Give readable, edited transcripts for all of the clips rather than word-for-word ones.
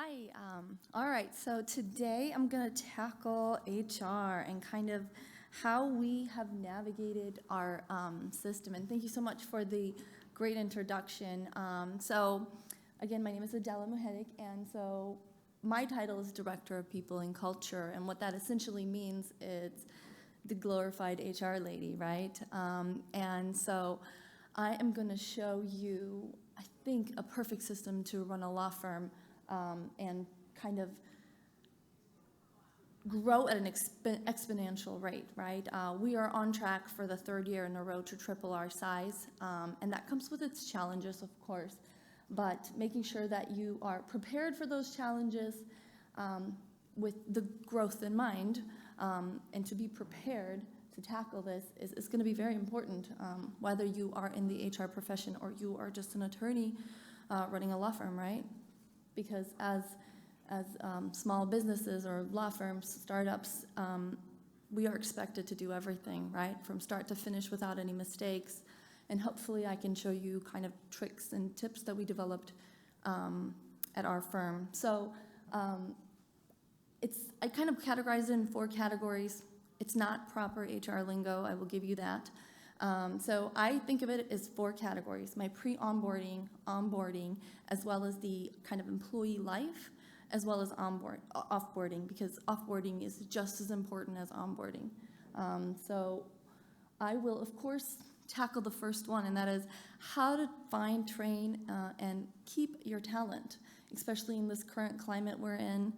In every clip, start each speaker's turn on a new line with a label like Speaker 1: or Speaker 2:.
Speaker 1: Hi. All right, so today I'm going to tackle HR and kind of how we have navigated our system. And thank you so much for the great introduction. Again, my name is Adela Zepcan, and so my title is Director of People and Culture. And what that essentially means is the glorified HR lady, right? And so I am going to show you, I think, a perfect system to run a law firm and kind of grow at an exponential rate, right? We are on track for the third year in a row to triple our size, and that comes with its challenges, of course, but making sure that you are prepared for those challenges with the growth in mind, and to be prepared to tackle this is going to be very important, whether you are in the HR profession or you are just an attorney running a law firm, right? Because as small businesses or law firms, startups, we are expected to do everything, right, from start to finish without any mistakes. And hopefully I can show you kind of tricks and tips that we developed at our firm. So I kind of categorize it in 4 categories. It's not proper HR lingo, I will give you that. So I think of it as 4 categories: my pre-onboarding, onboarding, as well as the kind of employee life, as well as offboarding, because offboarding is just as important as onboarding. So I will, of course, tackle the first one, and that is how to find, train, and keep your talent, especially in this current climate we're in,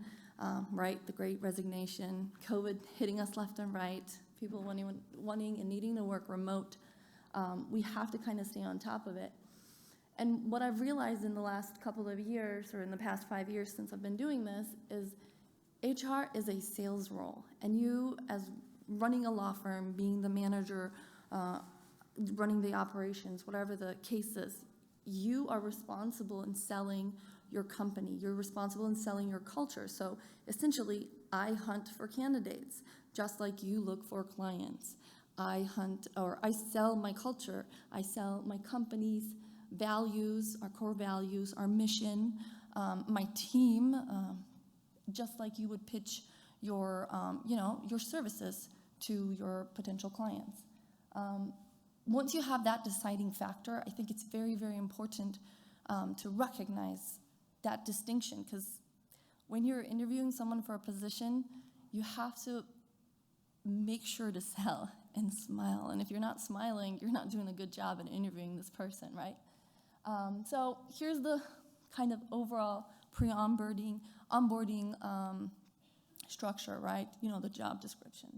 Speaker 1: right? The Great Resignation, COVID hitting us left and right, people wanting and needing to work remote. We have to kind of stay on top of it. And what I've realized in the last couple of years, or in the past 5 years since I've been doing this, is HR is a sales role. And you, as running a law firm, being the manager, running the operations, whatever the case is, you are responsible in selling your company. You're responsible in selling your culture. So essentially, I hunt for candidates, just like you look for clients. I sell my culture. I sell my company's values, our core values, our mission, my team, just like you would pitch your services to your potential clients. Once you have that deciding factor, I think it's very, very important to recognize that distinction, because when you're interviewing someone for a position, you have to make sure to sell and smile. And if you're not smiling, you're not doing a good job at interviewing this person, right? So here's the kind of overall onboarding structure, right? You know, the job description,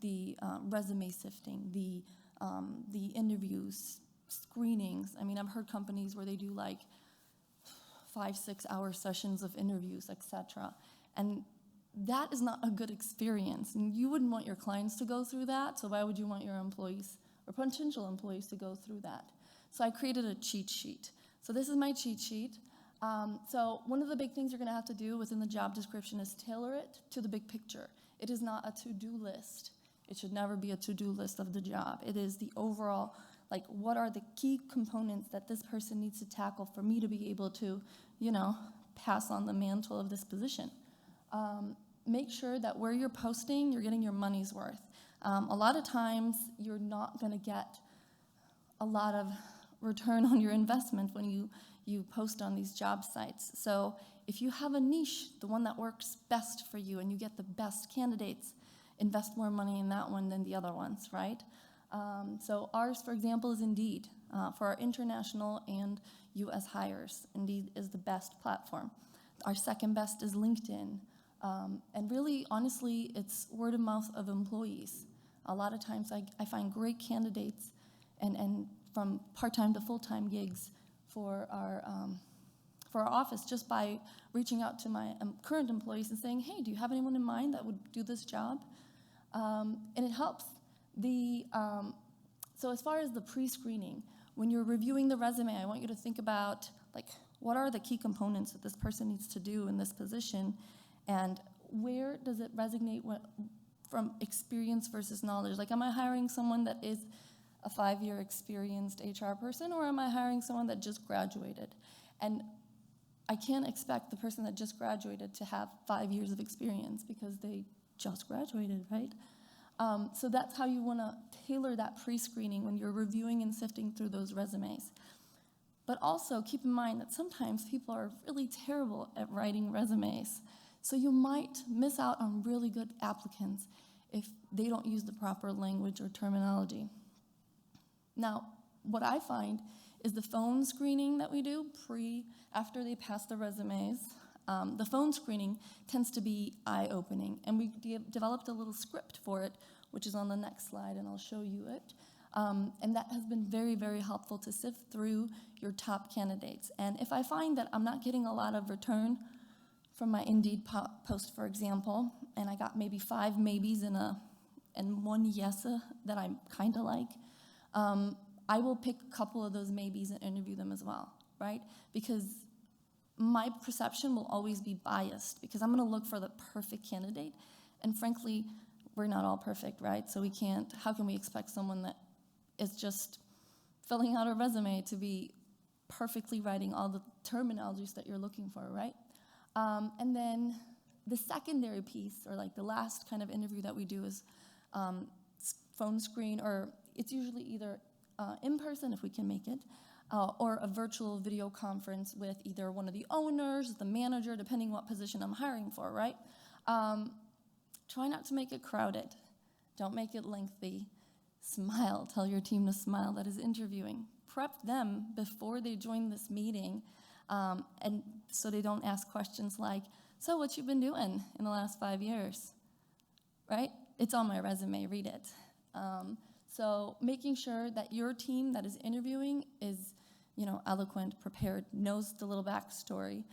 Speaker 1: the resume sifting, the interviews, screenings. I mean, I've heard companies where they do like 5-6 hour sessions of interviews, etc. And that is not a good experience. And you wouldn't want your clients to go through that, so why would you want your employees or potential employees to go through that? So I created a cheat sheet. So this is my cheat sheet. So one of the big things you're going to have to do within the job description is tailor it to the big picture. It is not a to-do list. It should never be a to-do list of the job. It is the overall, like, what are the key components that this person needs to tackle for me to be able to, pass on the mantle of this position. Make sure that where you're posting, you're getting your money's worth. A lot of times, you're not going to get a lot of return on your investment when you post on these job sites. So if you have a niche, the one that works best for you, and you get the best candidates, invest more money in that one than the other ones, right? So ours, for example, is Indeed. For our international and U.S. hires, Indeed is the best platform. Our second best is LinkedIn. And really, honestly, it's word of mouth of employees. A lot of times I find great candidates and from part-time to full-time gigs for our office just by reaching out to my current employees and saying, hey, do you have anyone in mind that would do this job? And it helps. So as far as the pre-screening, when you're reviewing the resume, I want you to think about, like, what are the key components that this person needs to do in this position, and where does it resonate from experience versus knowledge? Like, am I hiring someone that is a 5-year experienced HR person, or am I hiring someone that just graduated? And I can't expect the person that just graduated to have 5 years of experience because they just graduated, right? So that's how you want to tailor that pre-screening when you're reviewing and sifting through those resumes. But also keep in mind that sometimes people are really terrible at writing resumes. So you might miss out on really good applicants if they don't use the proper language or terminology. Now, what I find is the phone screening that we do after they pass the resumes. The phone screening tends to be eye-opening, and we developed a little script for it, which is on the next slide, and I'll show you it. And that has been very, very helpful to sift through your top candidates. And if I find that I'm not getting a lot of return from my Indeed post, for example, and I got maybe 5 maybes and 1 yes that I kind of like, I will pick a couple of those maybes and interview them as well, right? Because my perception will always be biased because I'm going to look for the perfect candidate. And frankly, we're not all perfect, right? So how can we expect someone that is just filling out a resume to be perfectly writing all the terminologies that you're looking for, right? And then the secondary piece, or like the last kind of interview that we do is phone screen, or it's usually either in person if we can make it, or a virtual video conference with either one of the owners, the manager, depending what position I'm hiring for, right? Try not to make it crowded. Don't make it lengthy. Smile. Tell your team to smile that is interviewing. Prep them before they join this meeting, and so they don't ask questions like, so what you been doing in the last 5 years, right? It's on my resume, read it. So making sure that your team that is interviewing is, eloquent, prepared, knows the little backstory,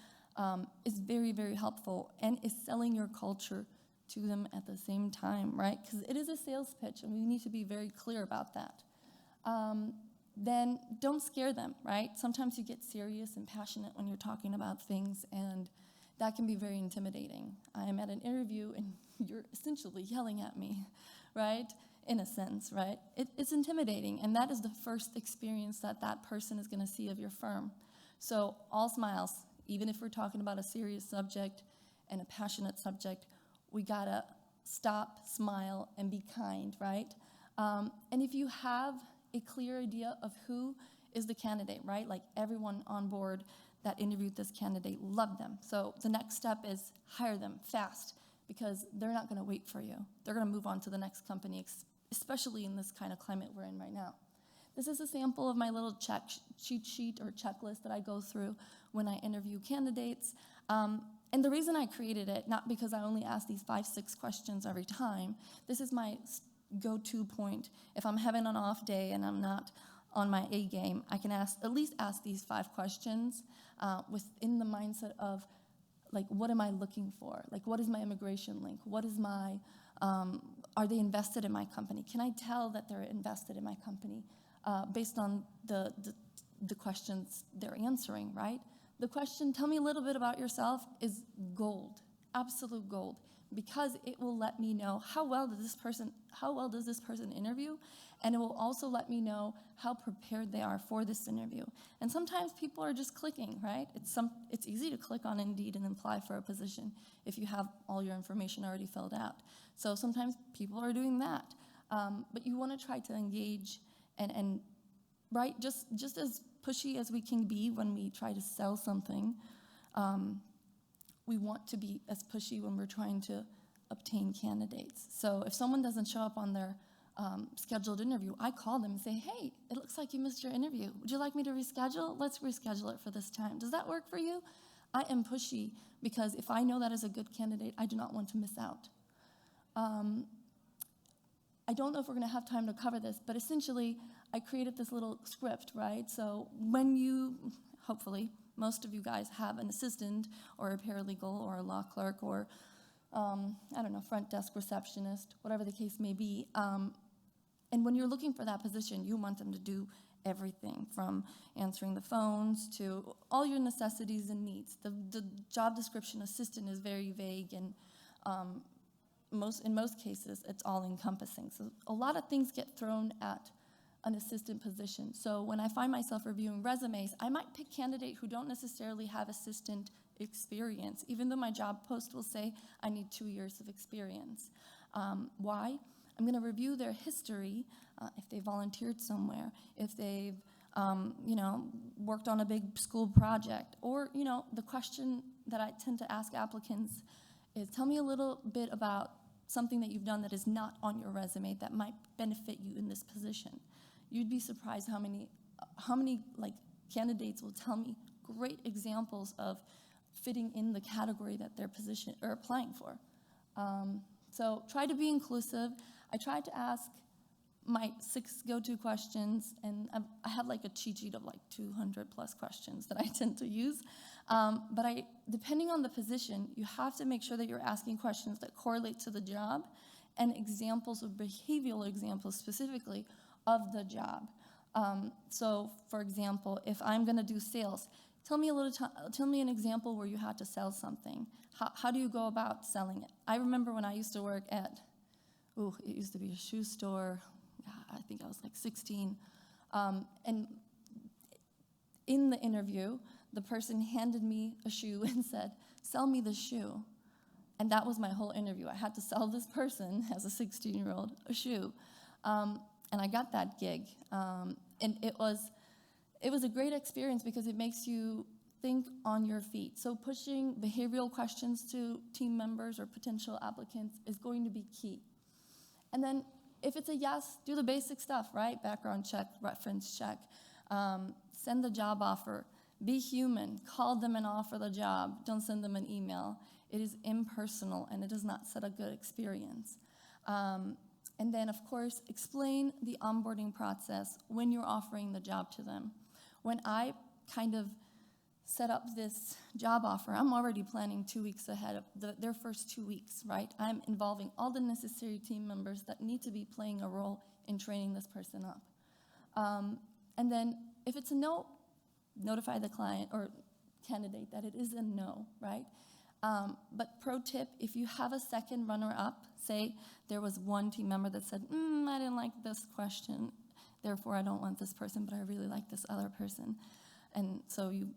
Speaker 1: is very, very helpful, and is selling your culture to them at the same time, right? Because it is a sales pitch, and we need to be very clear about that. Then don't scare them, right? Sometimes you get serious and passionate when you're talking about things, and that can be very intimidating. I am at an interview, and you're essentially yelling at me, right? In a sense, right? It's intimidating, and that is the first experience that person is going to see of your firm. So all smiles, even if we're talking about a serious subject and a passionate subject, we gotta stop, smile, and be kind, right? And if you have a clear idea of who is the candidate, right? Like everyone on board that interviewed this candidate loved them. So the next step is hire them fast, because they're not gonna wait for you. They're gonna move on to the next company, especially in this kind of climate we're in right now. This is a sample of my little cheat sheet or checklist that I go through when I interview candidates. And the reason I created it, not because I only ask these 5-6 questions every time, this is my go-to point. If I'm having an off day and I'm not on my A game, I can at least ask these 5 questions within the mindset of, like, what am I looking for? Like, what is my immigration link? What is my, are they invested in my company? Can I tell that they're invested in my company based on the questions they're answering, right? The question, tell me a little bit about yourself, is gold, absolute gold, because it will let me know how well does this person interview, and it will also let me know how prepared they are for this interview. And sometimes people are just clicking, right? It's easy to click on Indeed and apply for a position if you have all your information already filled out. So sometimes people are doing that, but you want to try to engage and right, just as pushy as we can be when we try to sell something, we want to be as pushy when we're trying to obtain candidates. So if someone doesn't show up on their scheduled interview, I call them and say, hey, it looks like you missed your interview. Would you like me to reschedule? Let's reschedule it for this time. Does that work for you? I am pushy because if I know that is a good candidate, I do not want to miss out. I don't know if we're going to have time to cover this, but essentially, I created this little script, right? So when hopefully, most of you guys have an assistant or a paralegal or a law clerk or, front desk receptionist, whatever the case may be. And when you're looking for that position, you want them to do everything from answering the phones to all your necessities and needs. The job description assistant is very vague, and in most cases, it's all encompassing. So a lot of things get thrown at an assistant position. So when I find myself reviewing resumes, I might pick candidates who don't necessarily have assistant experience, even though my job post will say I need 2 years of experience. Why? I'm going to review their history, if they volunteered somewhere, if they've worked on a big school project, or the question that I tend to ask applicants is, tell me a little bit about something that you've done that is not on your resume that might benefit you in this position. You'd be surprised how many candidates will tell me great examples of fitting in the category that they're position or applying for. So try to be inclusive. I tried to ask my 6 go-to questions, and I have like a cheat sheet of like 200 plus questions that I tend to use. But depending on the position, you have to make sure that you're asking questions that correlate to the job and examples of behavioral examples specifically of the job. So for example, if I'm gonna do sales, tell me an example where you had to sell something. How do you go about selling it? I remember when I used to work at, it used to be a shoe store. I think I was like 16. And in the interview, the person handed me a shoe and said, sell me the shoe. And that was my whole interview. I had to sell this person, as a 16-year-old, a shoe. And I got that gig. And it was a great experience because it makes you think on your feet. So pushing behavioral questions to team members or potential applicants is going to be key. And then if it's a yes, do the basic stuff, right? Background check, reference check, send the job offer, be human, call them and offer the job, don't send them an email. It is impersonal and it does not set a good experience. And then, of course, explain the onboarding process when you're offering the job to them. When I kind of set up this job offer, I'm already planning 2 weeks ahead of their first 2 weeks, right? I'm involving all the necessary team members that need to be playing a role in training this person up. And then if it's a no, notify the client or candidate that it is a no, right? But pro tip, if you have a second runner-up, say there was one team member that said, I didn't like this question, therefore I don't want this person, but I really like this other person. And so you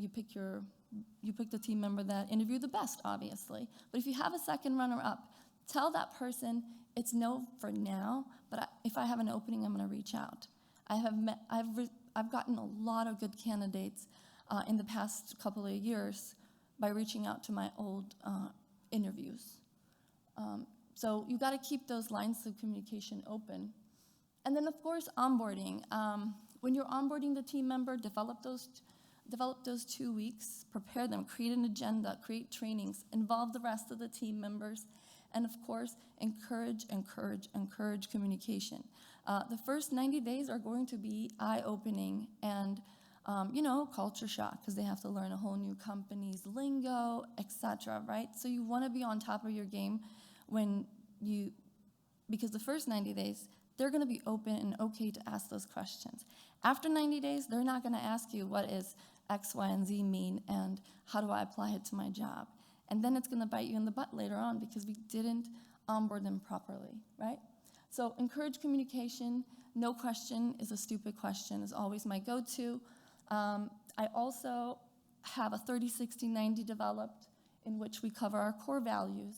Speaker 1: pick the team member that interviewed the best, obviously. But if you have a second runner-up, tell that person it's no for now, but if I have an opening, I'm going to reach out. I've gotten a lot of good candidates in the past couple of years by reaching out to my old interviews. So you got to keep those lines of communication open. And then, of course, onboarding. When you're onboarding the team member, develop those 2 weeks, prepare them, create an agenda, create trainings, involve the rest of the team members, and of course, encourage communication. The first 90 days are going to be eye-opening and culture shock because they have to learn a whole new company's lingo, etc., right? So you want to be on top of your game because the first 90 days, they're going to be open and okay to ask those questions. After 90 days, they're not going to ask you what is X, Y, and Z mean and how do I apply it to my job. And then it's going to bite you in the butt later on because we didn't onboard them properly, right? So encourage communication. No question is a stupid question is always my go-to. I also have a 30, 60, 90 developed in which we cover our core values.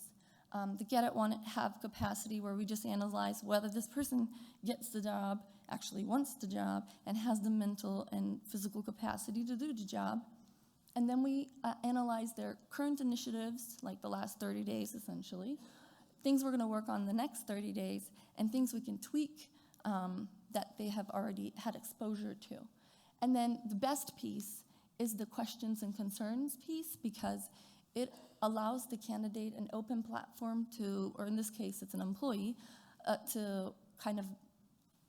Speaker 1: The get it, want it, have capacity, where we just analyze whether this person gets the job, actually wants the job, and has the mental and physical capacity to do the job. And then we analyze their current initiatives, like the last 30 days essentially, things we're going to work on the next 30 days, and things we can tweak that they have already had exposure to. And then the best piece is the questions and concerns piece, because it allows the candidate an open platform to, or in this case, it's an employee, to kind of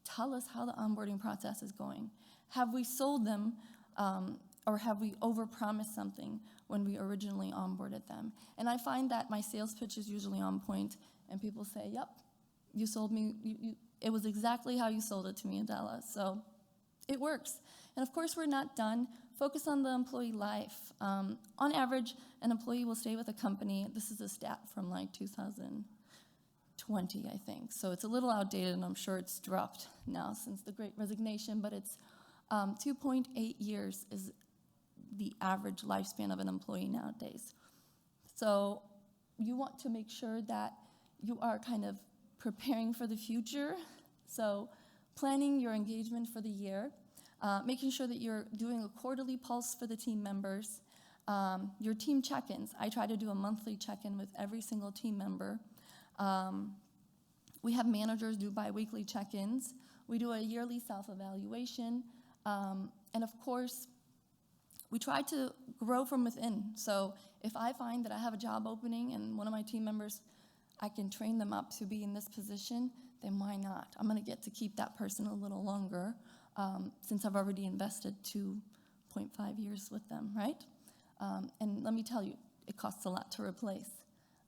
Speaker 1: tell us how the onboarding process is going. Have we sold them, or have we overpromised something when we originally onboarded them? And I find that my sales pitch is usually on point, and people say, yep, you sold me, it was exactly how you sold it to me, Adela. So it works. And of course, we're not done. Focus on the employee life. On average, an employee will stay with a company. This is a stat from like 2012 20, I think. So it's a little outdated, and I'm sure it's dropped now since the Great Resignation, but it's 2.8 years is the average lifespan of an employee nowadays. So you want to make sure that you are kind of preparing for the future. So planning your engagement for the year, making sure that you're doing a quarterly pulse for the team members, your team check-ins. I try to do a monthly check-in with every single team member. We have managers do biweekly check-ins. We do a yearly self-evaluation. And of course, we try to grow from within. So if I find that I have a job opening and one of my team members, I can train them up to be in this position, then why not? I'm going to get to keep that person a little longer since I've already invested 2.5 years with them, right? And let me tell you, it costs a lot to replace.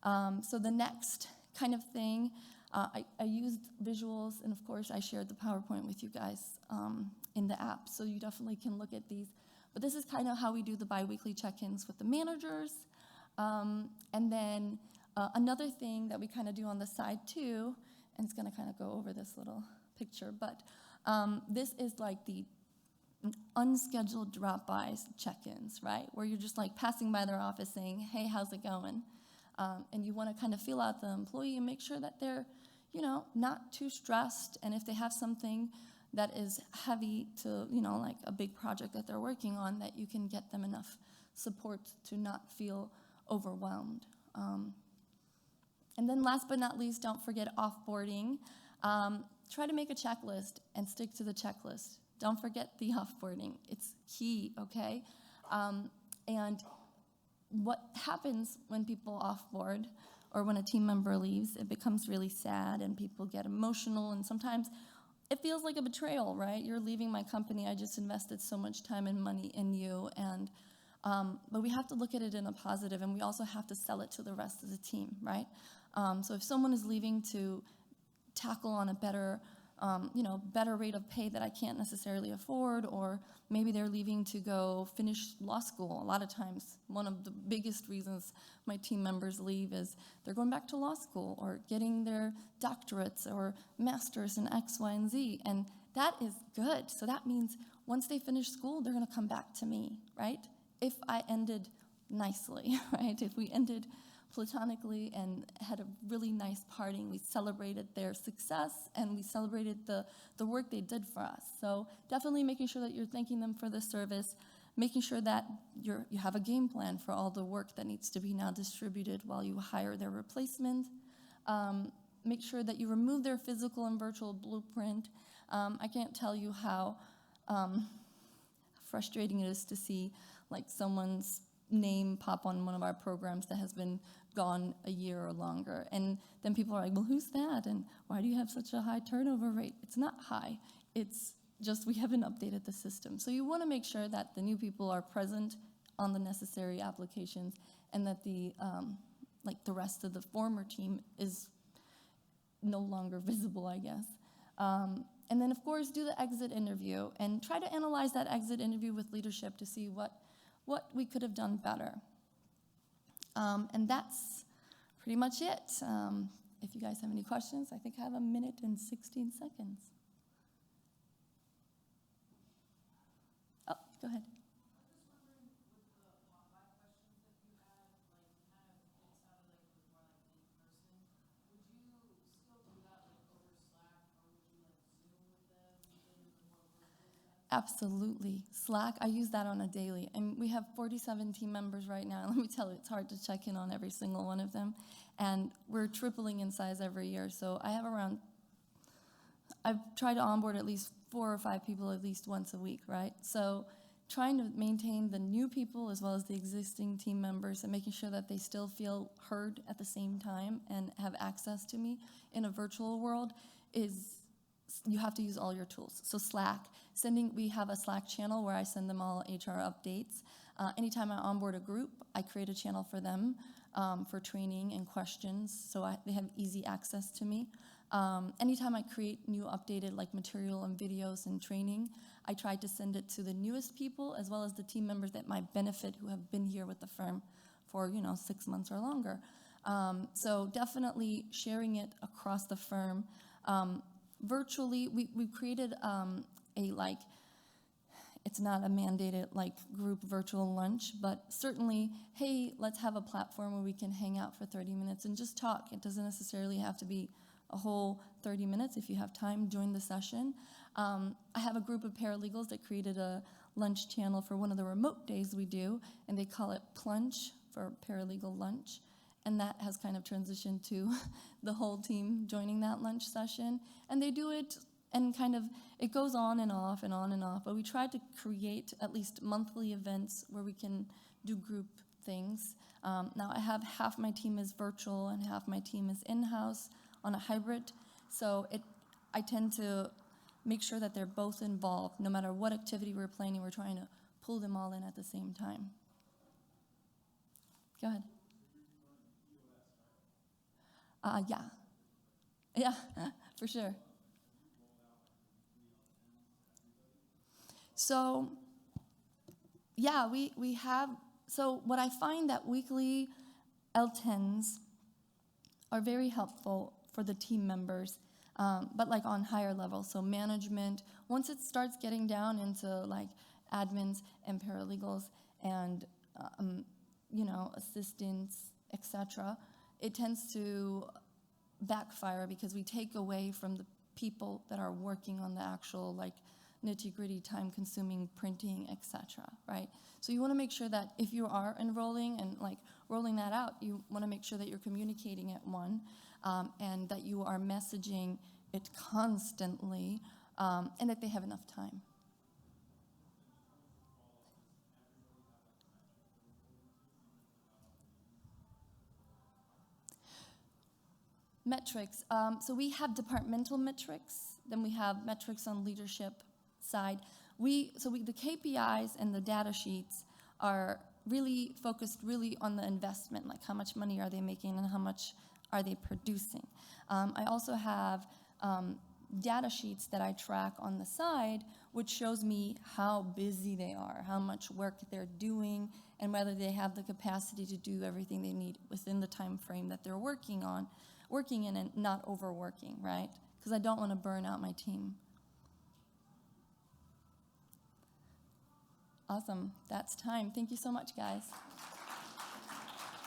Speaker 1: So the next kind of thing, I used visuals, and of course I shared the PowerPoint with you guys in the app, so you definitely can look at these. But this is kind of how we do the biweekly check-ins with the managers. And then another thing that we kind of do on the side too, and it's going to kind of go over this little picture, but this is like the unscheduled drop-bys check-ins, right? Where you're just like passing by their office saying, hey, how's it going? And you want to kind of feel out the employee and make sure that they're, not too stressed. And if they have something that is heavy to, like a big project that they're working on, that you can get them enough support to not feel overwhelmed. And then last but not least, don't forget offboarding. Try to make a checklist and stick to the checklist. Don't forget the offboarding. It's key, okay? And what happens when people offboard or when a team member leaves, it becomes really sad and people get emotional, and sometimes it feels like a betrayal, right? You're leaving my company. I just invested so much time and money in you. And but we have to look at it in a positive, and we also have to sell it to the rest of the team, right? So if someone is leaving to tackle on a better, better rate of pay that I can't necessarily afford, or maybe they're leaving to go finish law school. A lot of times, one of the biggest reasons my team members leave is they're going back to law school or getting their doctorates or masters in X, Y, and Z, and that is good. So that means once they finish school, they're going to come back to me, right? If I ended nicely, right? If we ended platonically and had a really nice parting, we celebrated their success and we celebrated the work they did for us. So definitely making sure that you're thanking them for the service, making sure that you have a game plan for all the work that needs to be now distributed while you hire their replacement. Make sure that you remove their physical and virtual blueprint. I can't tell you how frustrating it is to see like someone's name pop on one of our programs that has been gone a year or longer. And then people are like, well, who's that? And why do you have such a high turnover rate? It's not high. It's just we haven't updated the system. So you want to make sure that the new people are present on the necessary applications, and that the rest of the former team is no longer visible, I guess. And then, of course, do the exit interview and try to analyze that exit interview with leadership to see what we could have done better. And that's pretty much it. If you guys have any questions, I think I have 1 minute and 16 seconds. Oh, go ahead. Absolutely. Slack, I use that on a daily. And we have 47 team members right now. Let me tell you, it's hard to check in on every single one of them. And we're tripling in size every year. So I've tried to onboard at least 4 or 5 people at least once a week, right? So trying to maintain the new people as well as the existing team members and making sure that they still feel heard at the same time and have access to me in a virtual world is, you have to use all your tools. So Slack, we have a Slack channel where I send them all HR updates. Anytime I onboard a group, I create a channel for them for training and questions, so they have easy access to me. Anytime I create new updated material and videos and training, I try to send it to the newest people as well as the team members that might benefit who have been here with the firm for 6 months or longer. So definitely sharing it across the firm. Virtually, we created it's not a mandated group virtual lunch, but certainly, hey, let's have a platform where we can hang out for 30 minutes and just talk. It doesn't necessarily have to be a whole 30 minutes. If you have time, join the session. I have a group of paralegals that created a lunch channel for one of the remote days we do, and they call it Plunge for Paralegal Lunch. And that has kind of transitioned to the whole team joining that lunch session. And they do it, and it goes on and off and on and off. But we try to create at least monthly events where we can do group things. Now I have half my team is virtual and half my team is in-house on a hybrid. So I tend to make sure that they're both involved. No matter what activity we're planning, we're trying to pull them all in at the same time. Go ahead. Yeah, for sure. So, yeah, we have, so what I find that weekly L10s are very helpful for the team members, but on higher levels, so management. Once it starts getting down into admins and paralegals and, assistants, etc., it tends to backfire because we take away from the people that are working on the actual nitty-gritty, time-consuming printing, etc., right? So you want to make sure that if you are enrolling and rolling that out, you want to make sure that you're communicating it, and that you are messaging it constantly, and that they have enough time. Metrics. So we have departmental metrics, then we have metrics on leadership side. The KPIs and the data sheets are really focused on the investment, how much money are they making and how much are they producing. I also have data sheets that I track on the side, which shows me how busy they are, how much work they're doing, and whether they have the capacity to do everything they need within the time frame that they're working in and not overworking, right? Because I don't want to burn out my team. Awesome. That's time. Thank you so much, guys.